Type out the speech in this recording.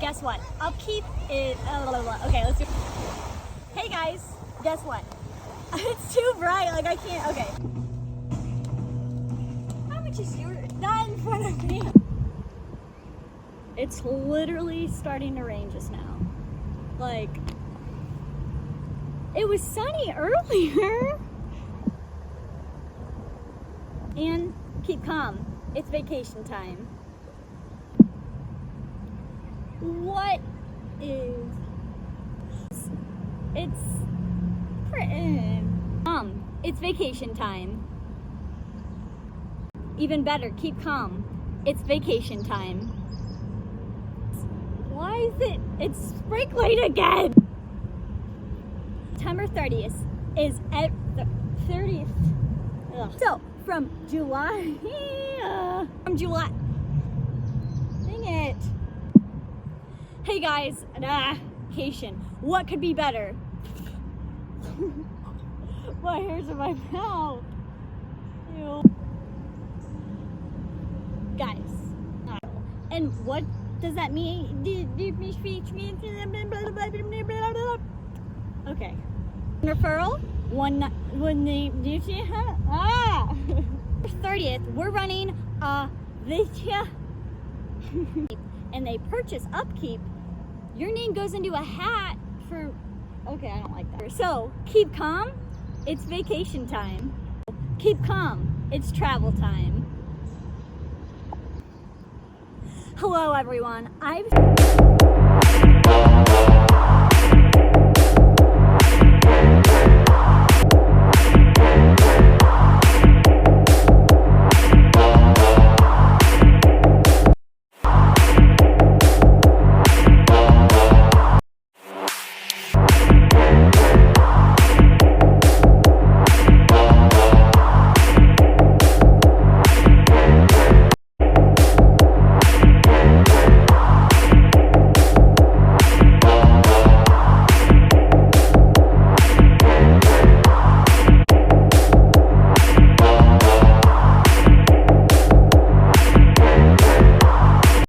guess what? Upkeep is, okay, let's do. Hey guys, guess what? It's too bright, like I can't, okay. How much is yours? Not in front of me. It's literally starting to rain just now. Like, it was sunny earlier. And keep calm. It's vacation time. What is... It's pretty... It's vacation time. Even better, keep calm. It's vacation time. Why is it? It's sprinkling again! September 30th is at the 30th. Ugh. So, from July, dang it. Hey guys, vacation. What could be better? My hair's in my mouth. Ew. Guys, and what does that mean? Okay. Referral, 30th, we're running this year. And they purchase Upkeep. Your name goes into a hat for, okay, I don't like that. So, keep calm, it's vacation time. Keep calm, it's travel time. Hello everyone,